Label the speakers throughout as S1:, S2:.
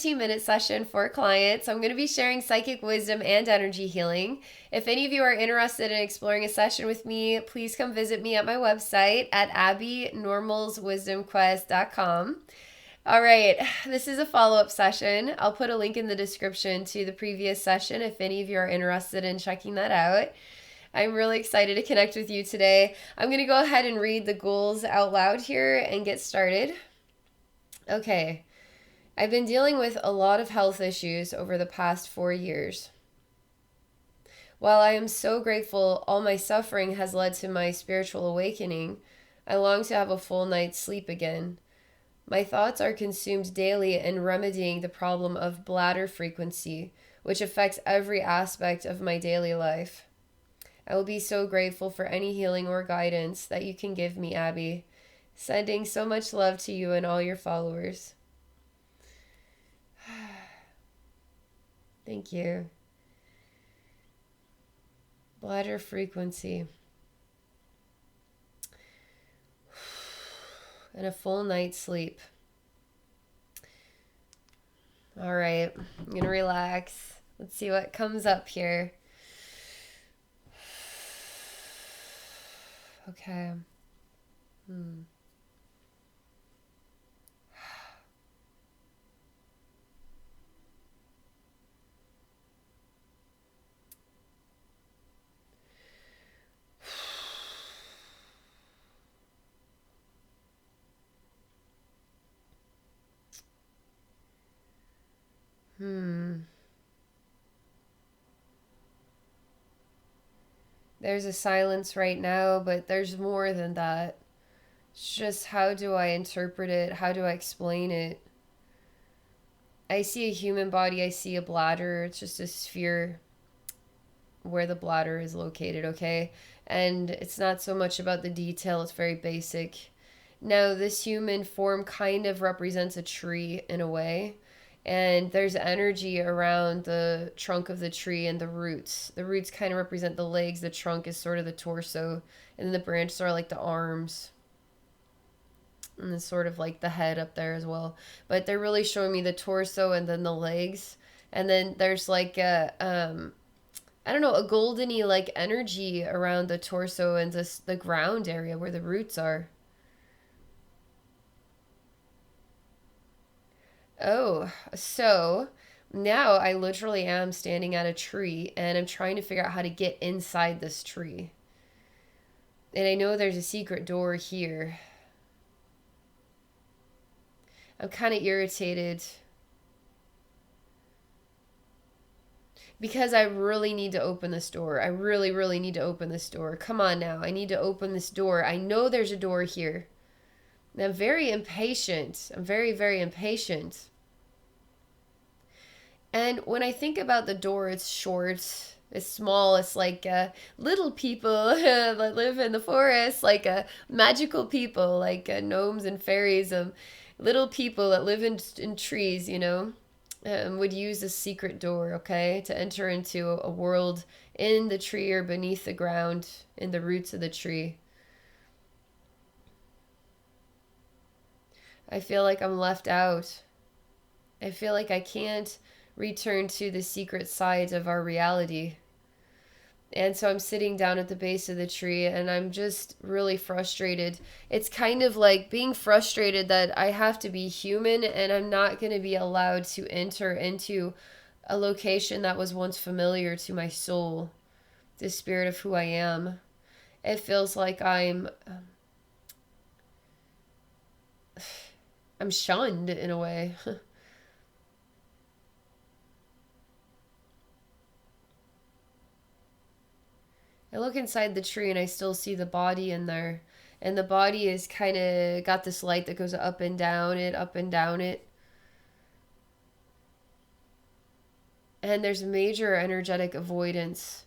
S1: 15-minute session for clients. I'm going to be sharing psychic wisdom and energy healing. If any of you are interested in exploring a session with me, please come visit me at my website at abbeynormalswisdomquest.com. All right, this is a follow-up session. I'll put a link in the description to the previous session if any of you are interested in checking that out. I'm really excited to connect with you today. I'm going to go ahead and read the goals out loud here and get started. Okay, I've been dealing with a lot of health issues over the past 4 years. While I am so grateful all my suffering has led to my spiritual awakening, I long to have a full night's sleep again. My thoughts are consumed daily in remedying the problem of bladder frequency, which affects every aspect of my daily life. I will be so grateful for any healing or guidance that you can give me, Abbey. Sending so much love to you and all your followers. Thank you. Bladder frequency. And a full night's sleep. All right, I'm going to relax. Let's see what comes up here. Okay. There's a silence right now, but there's more than that. It's just how do I interpret it? How do I explain it? I see a human body, I see a bladder. It's just a sphere where the bladder is located, okay? And it's not so much about the detail, it's very basic. Now, this human form kind of represents a tree in a way. And there's energy around the trunk of the tree and the roots. The roots kind of represent the legs, the trunk is sort of the torso, and then the branches are like the arms. And it's sort of like the head up there as well. But they're really showing me the torso and then the legs. And then there's like a, I don't know, a goldeny like energy around the torso and the ground area where the roots are. Oh, so now I literally am standing at a tree and I'm trying to figure out how to get inside this tree. And I know there's a secret door here. I'm kind of irritated because I really need to open this door. I really, really need to open this door. Come on now. I need to open this door. I know there's a door here. And I'm very impatient. I'm very, very impatient. And when I think about the door, it's short, it's small, it's like little people that live in the forest, like magical people, like gnomes and fairies, little people that live in trees, you know, would use a secret door, okay, to enter into a world in the tree or beneath the ground, in the roots of the tree. I feel like I'm left out. I feel like I can't return to the secret sides of our reality. And so I'm sitting down at the base of the tree and I'm just really frustrated. It's kind of like being frustrated that I have to be human and I'm not going to be allowed to enter into a location that was once familiar to my soul, the spirit of who I am. It feels like I'm shunned in a way. I look inside the tree and I still see the body in there. And the body is kind of got this light that goes up and down it, up and down it. And there's major energetic avoidance.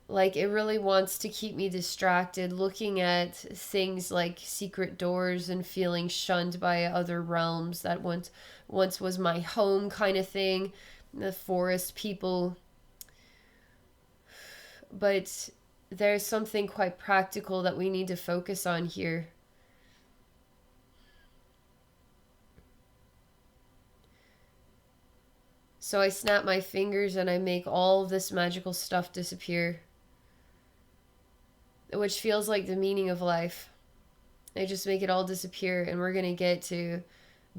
S1: Like it really wants to keep me distracted, looking at things like secret doors and feeling shunned by other realms that once was my home kind of thing. The forest people. But there's something quite practical that we need to focus on here. So I snap my fingers and I make all of this magical stuff disappear, which feels like the meaning of life. I just make it all disappear, and we're going to get to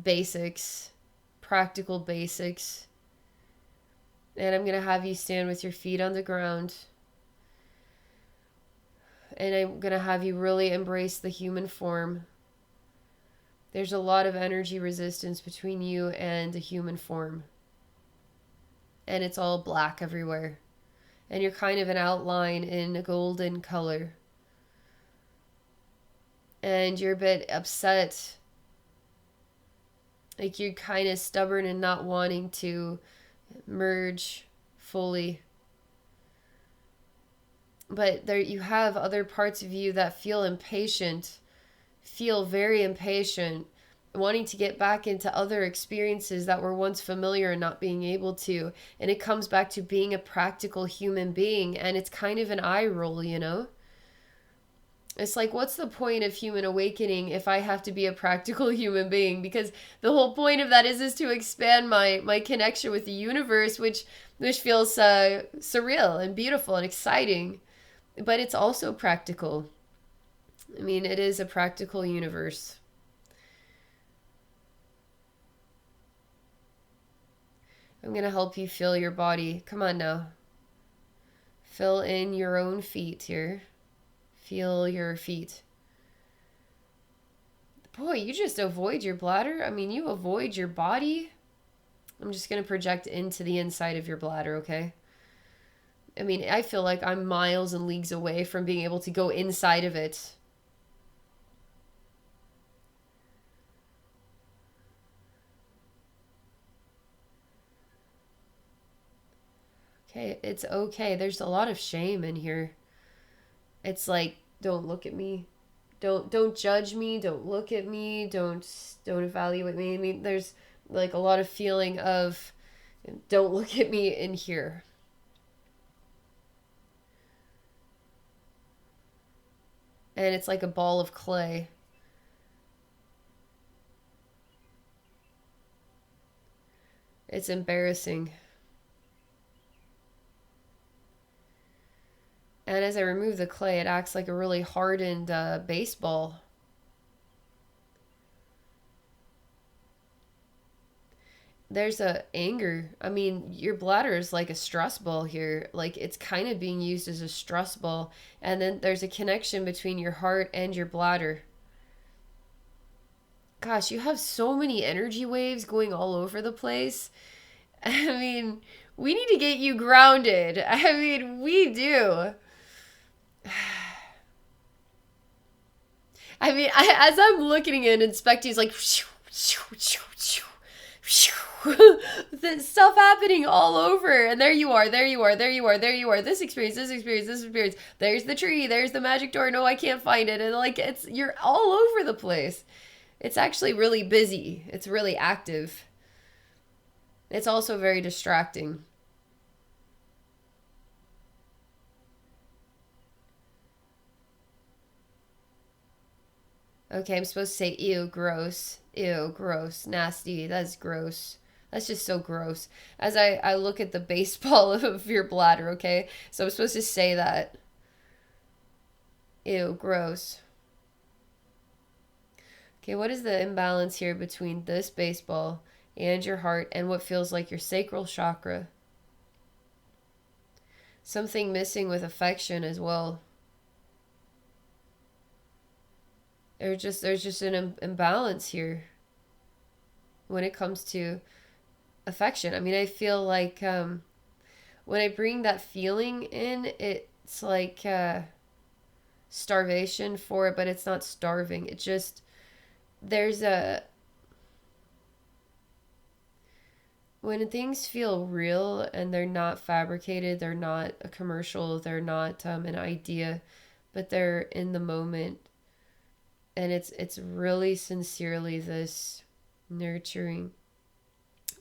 S1: basics, practical basics. And I'm going to have you stand with your feet on the ground. And I'm going to have you really embrace the human form. There's a lot of energy resistance between you and the human form. And it's all black everywhere. And you're kind of an outline in a golden color. And you're a bit upset. Like you're kind of stubborn and not wanting to merge fully. But there you have other parts of you that feel impatient, feel very impatient, wanting to get back into other experiences that were once familiar and not being able to. And it comes back to being a practical human being, and it's kind of an eye roll, you know? It's like, what's the point of human awakening if I have to be a practical human being? Because the whole point of that is to expand my connection with the universe, which feels surreal and beautiful and exciting. But it's also practical. I mean, it is a practical universe. I'm going to help you feel your body. Come on now. Fill in your own feet here. Feel your feet. Boy, you just avoid your bladder. I mean, you avoid your body. I'm just going to project into the inside of your bladder, okay? I mean, I feel like I'm miles and leagues away from being able to go inside of it. Okay, it's okay. There's a lot of shame in here. It's like, don't look at me. Don't judge me. Don't look at me. Don't evaluate me. I mean, there's like a lot of feeling of don't look at me in here. And it's like a ball of clay. It's embarrassing. And as I remove the clay, it acts like a really hardened baseball. There's a anger. I mean, your bladder is like a stress ball here. Like it's kind of being used as a stress ball. And then there's a connection between your heart and your bladder. Gosh, you have so many energy waves going all over the place. I mean, we need to get you grounded. I mean, we do. I mean, as I'm looking and inspecting, it's like the stuff happening all over, and there you are, there you are, there you are, there you are. This experience, this experience, this experience. There's the tree, there's the magic door. No, I can't find it, and like you're all over the place. It's actually really busy. It's really active. It's also very distracting. Okay, I'm supposed to say, ew, gross. Ew, gross. Nasty. That's gross. That's just so gross. As I look at the baseball of your bladder, okay? So I'm supposed to say that. Ew, gross. Okay, what is the imbalance here between this baseball and your heart and what feels like your sacral chakra? Something missing with affection as well. There's just an imbalance here when it comes to affection. I mean, I feel like when I bring that feeling in, it's like starvation for it, but it's not starving. It just, there's a, when things feel real and they're not fabricated, they're not a commercial, they're not an idea, but they're in the moment. And it's really sincerely this nurturing,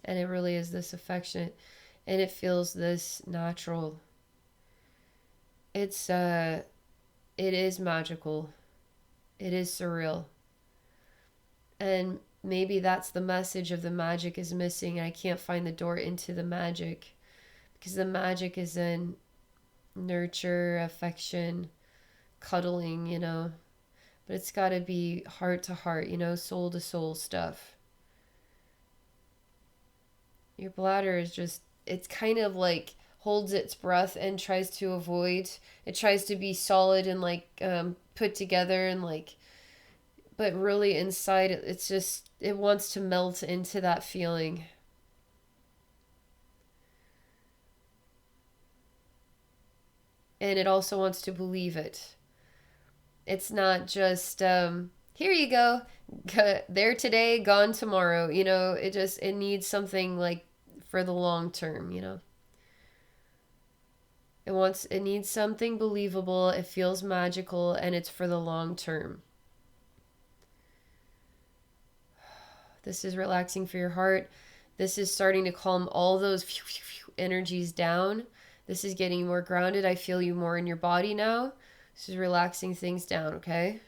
S1: and it really is this affectionate, and it feels this natural. It is magical. It is surreal. And maybe that's the message of the magic is missing. I can't find the door into the magic because the magic is in nurture, affection, cuddling, but it's got to be heart to heart, soul to soul stuff. Your bladder is just, it's kind of like holds its breath and tries to avoid, it tries to be solid and like put together and like, but really inside it's just, it wants to melt into that feeling. And it also wants to believe it. It's not just here you go, there today, gone tomorrow. It needs something like for the long term. It needs something believable. It feels magical, and it's for the long term. This is relaxing for your heart. This is starting to calm all those energies down. This is getting you more grounded. I feel you more in your body now. This is relaxing things down, okay?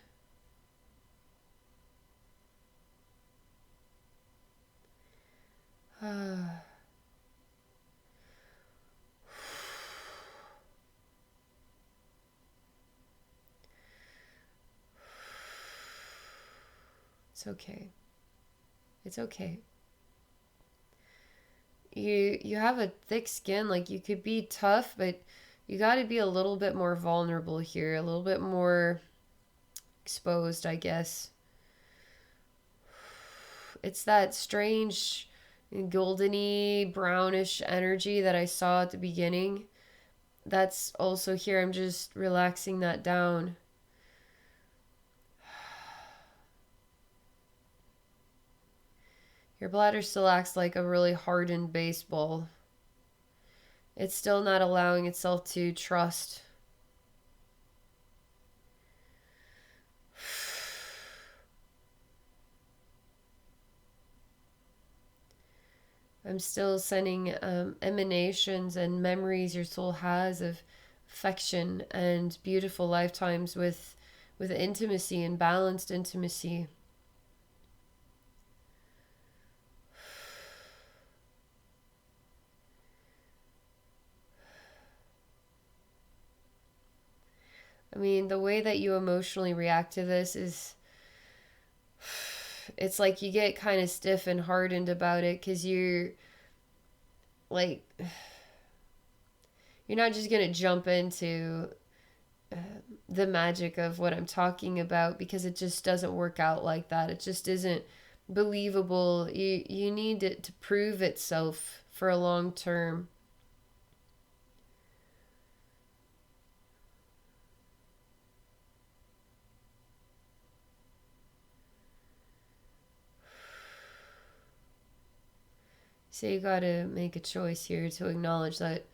S1: It's okay. It's okay. You have a thick skin, like you could be tough, but you got to be a little bit more vulnerable here, a little bit more exposed, I guess. It's that strange goldeny brownish energy that I saw at the beginning. That's also here. I'm just relaxing that down. Your bladder still acts like a really hardened baseball. It's still not allowing itself to trust. I'm still sending emanations and memories your soul has of affection and beautiful lifetimes with intimacy and balanced intimacy. I mean, the way that you emotionally react to this is, it's like you get kind of stiff and hardened about it because you're like, you're not just going to jump into the magic of what I'm talking about because it just doesn't work out like that. It just isn't believable. You need it to prove itself for a long term. So you got to make a choice here to acknowledge that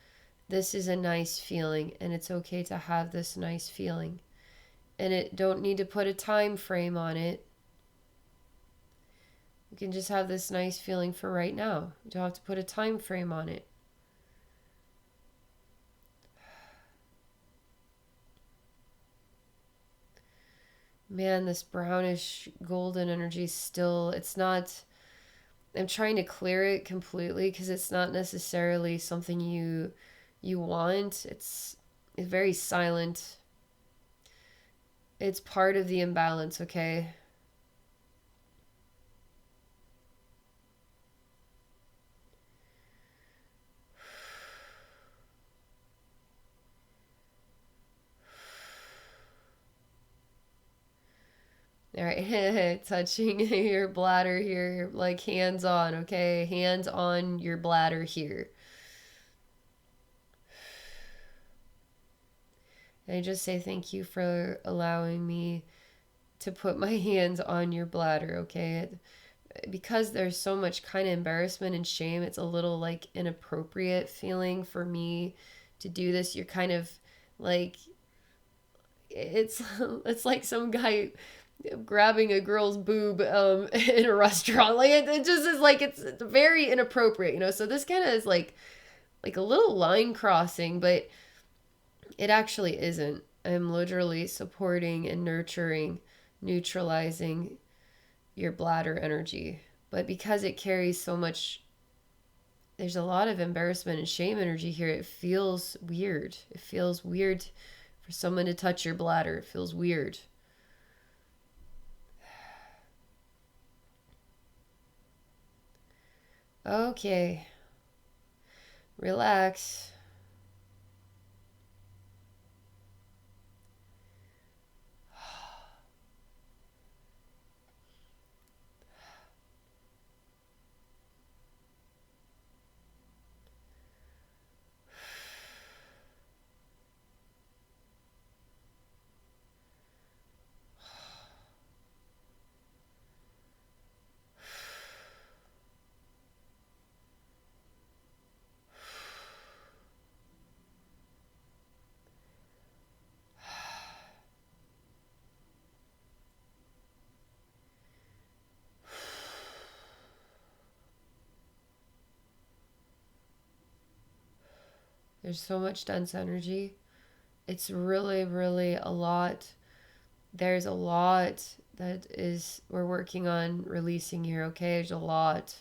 S1: this is a nice feeling and it's okay to have this nice feeling. And it don't need to put a time frame on it. You can just have this nice feeling for right now. You don't have to put a time frame on it. Man, this brownish golden energy still, it's not, I'm trying to clear it completely because it's not necessarily something you want. It's very silent. It's part of the imbalance, okay? All right, touching your bladder here, like hands on, okay? Hands on your bladder here. And I just say thank you for allowing me to put my hands on your bladder, okay? Because there's so much kind of embarrassment and shame, it's a little like inappropriate feeling for me to do this. You're kind of like, it's like some guy grabbing a girl's boob in a restaurant. Like it just is like, it's very inappropriate. So this kind of is like a little line crossing, but it actually isn't. I'm literally supporting and nurturing, neutralizing your bladder energy. But because it carries so much, there's a lot of embarrassment and shame energy here. It feels weird. It feels weird for someone to touch your bladder. It feels weird. Okay. Relax. There's so much dense energy. It's really, really a lot. There's a lot that is we're working on releasing here, okay? There's a lot.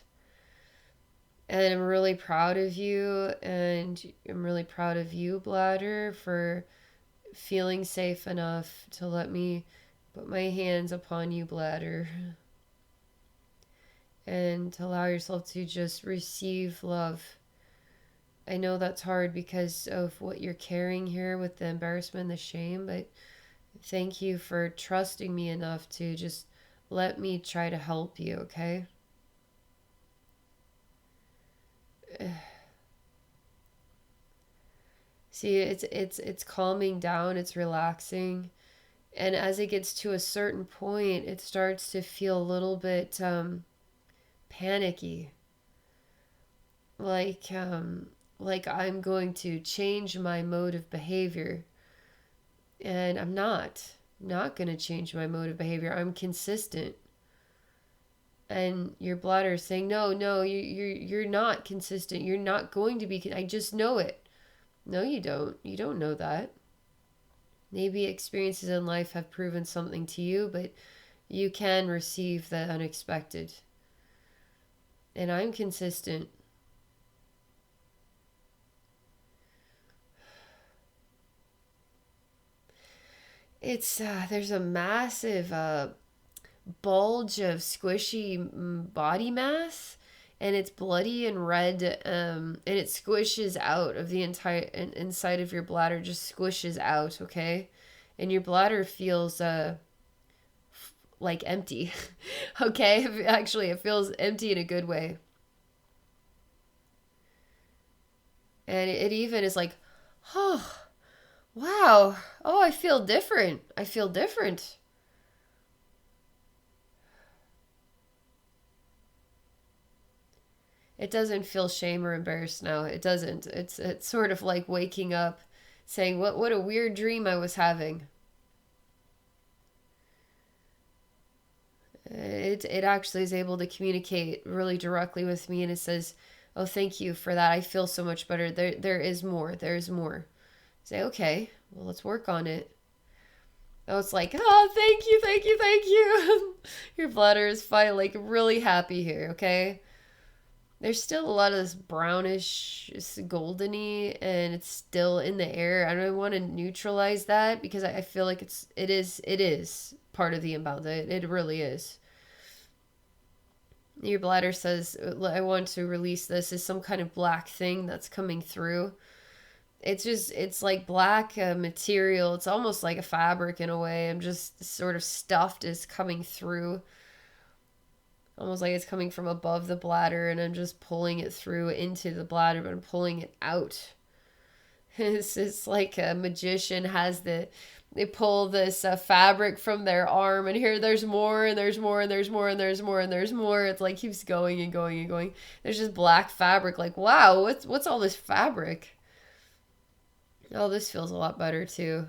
S1: And I'm really proud of you, and I'm really proud of you, Bladder, for feeling safe enough to let me put my hands upon you, Bladder, and to allow yourself to just receive love. I know that's hard because of what you're carrying here with the embarrassment and the shame, but thank you for trusting me enough to just let me try to help you, okay? See, it's calming down, it's relaxing. And as it gets to a certain point, it starts to feel a little bit panicky. Like like I'm going to change my mode of behavior. And I'm not going to change my mode of behavior. I'm consistent. And your bladder is saying, no, no, you're not consistent. You're not going to be. I just know it. No, you don't. You don't know that. Maybe experiences in life have proven something to you, but you can receive the unexpected. And I'm consistent. It's there's a massive bulge of squishy body mass, and it's bloody and red, and it squishes out of the entire inside of your bladder, just squishes out, okay? And your bladder feels like empty. Okay, actually it feels empty in a good way. And it even is like, oh, wow, oh, I feel different, I feel different. It doesn't feel shame or embarrassed now. It doesn't. It's sort of like waking up saying, what a weird dream I was having. It actually is able to communicate really directly with me, and it says, "Oh, thank you for that. I feel so much better. There is more. There is more." Say, "Okay, well, let's work on it." Oh, it's like, "Oh, thank you, thank you, thank you." Your bladder is fine, like really happy here, okay? There's still a lot of this brownish, goldeny, and it's still in the air. I don't want to neutralize that because I feel like it is part of the imbalance. It really is. Your bladder says, I want to release this as some kind of black thing that's coming through. It's like black material. It's almost like a fabric in a way. I'm just sort of stuffed is coming through. Almost like it's coming from above the bladder, and I'm just pulling it through into the bladder, but I'm pulling it out. It's like a magician has they pull this fabric from their arm, and here there's more, and there's more, and there's more, and there's more, and there's more. It's like keeps going and going and going. There's just black fabric. Like, wow, what's all this fabric? Oh, this feels a lot better too.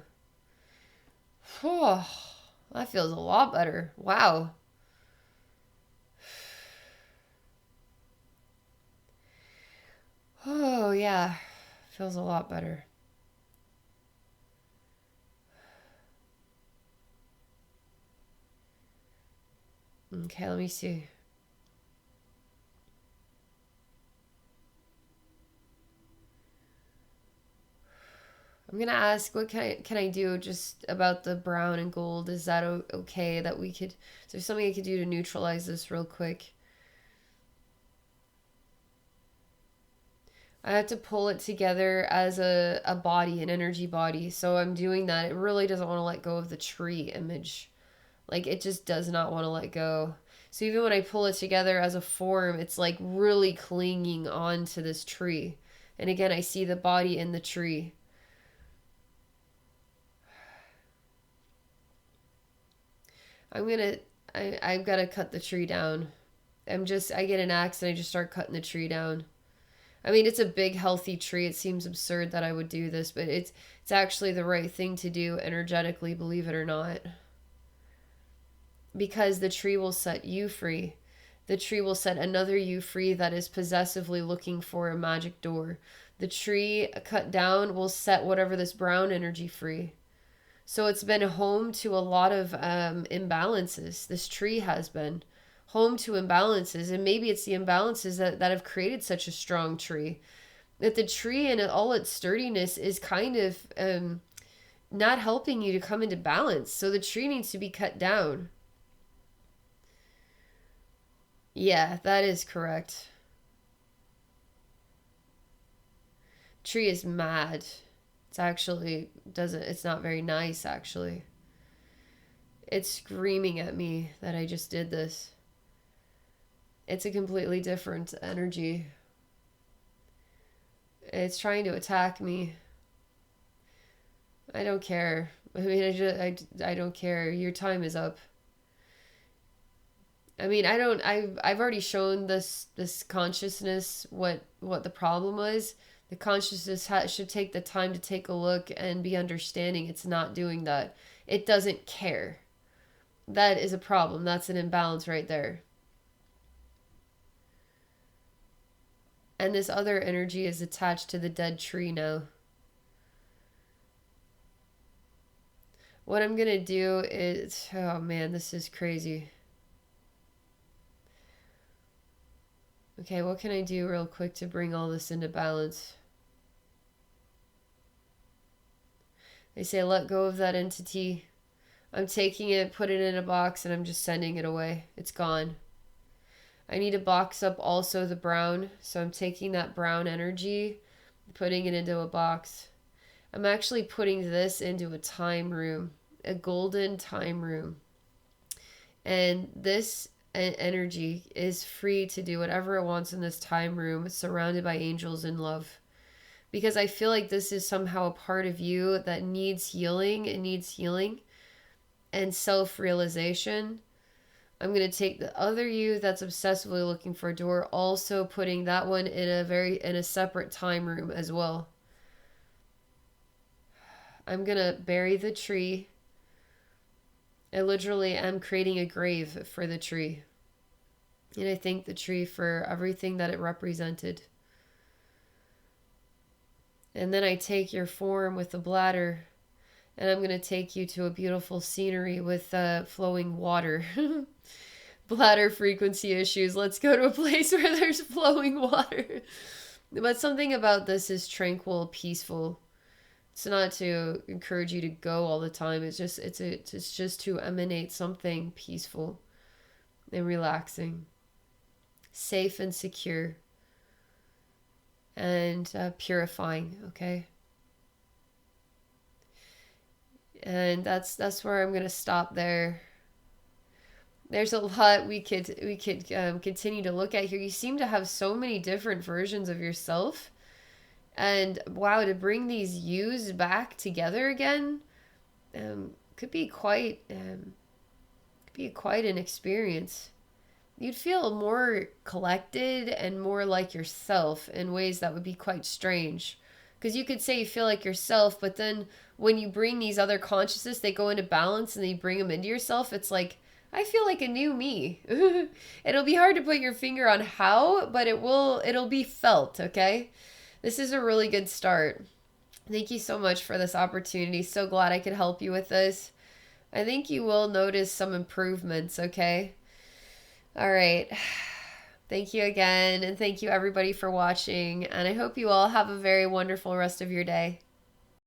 S1: Oh, that feels a lot better. Wow. Oh yeah, feels a lot better. Okay, let me see. I'm gonna ask, what can I do just about the brown and gold? Is that okay that we could? Is there something I could do to neutralize this real quick? I have to pull it together as a body, an energy body. So I'm doing that. It really doesn't want to let go of the tree image. Like, it just does not want to let go. So even when I pull it together as a form, it's like really clinging on to this tree. And again, I see the body in the tree. I'm gonna, I've got to cut the tree down. I get an axe and I just start cutting the tree down. I mean, it's a big, healthy tree. It seems absurd that I would do this, but it's actually the right thing to do energetically, believe it or not. Because the tree will set you free. The tree will set another you free that is possessively looking for a magic door. The tree cut down will set whatever this brown energy free. So it's been home to a lot of imbalances. This tree has been home to imbalances, and maybe it's the imbalances that have created such a strong tree. That the tree and all its sturdiness is kind of not helping you to come into balance. So the tree needs to be cut down. Yeah, that is correct. Tree is mad. It's actually doesn't it's not very nice actually. It's screaming at me that I just did this. It's a completely different energy. It's trying to attack me. I don't care. I mean, I don't care. Your time is up. I mean, I've already shown this consciousness what the problem was. The consciousness should take the time to take a look and be understanding. It's not doing that. It doesn't care. That is a problem. That's an imbalance right there. And this other energy is attached to the dead tree now. What I'm gonna do is, oh man, this is crazy. Okay, what can I do real quick to bring all this into balance? They say let go of that entity. I'm taking it, put it in a box, and I'm just sending it away. It's gone. I need to box up also the brown, so I'm taking that brown energy, putting it into a box. I'm actually putting this into a time room, a golden time room. And this energy is free to do whatever it wants in this time room, surrounded by angels in love. Because I feel like this is somehow a part of you that needs healing. It needs healing and self-realization. I'm going to take the other you that's obsessively looking for a door, also putting that one in a separate time room as well. I'm going to bury the tree. I literally am creating a grave for the tree. And I thank the tree for everything that it represented. And then I take your form with the bladder, and I'm going to take you to a beautiful scenery with flowing water. Bladder frequency issues. Let's go to a place where there's flowing water. But something about this is tranquil, peaceful. It's not to encourage you to go all the time. It's just to emanate something peaceful and relaxing, safe and secure, and purifying. Okay. And that's where I'm gonna stop there. There's a lot we could continue to look at here. You seem to have so many different versions of yourself, and wow, to bring these yous back together again, could be quite an experience. You'd feel more collected and more like yourself in ways that would be quite strange. Because you could say you feel like yourself, but then when you bring these other consciousness, they go into balance and then you bring them into yourself. It's like, I feel like a new me. It'll be hard to put your finger on how, but it'll be felt, okay? This is a really good start. Thank you so much for this opportunity. So glad I could help you with this. I think you will notice some improvements, okay? All right. Thank you again, and thank you everybody for watching. And I hope you all have a very wonderful rest of your day.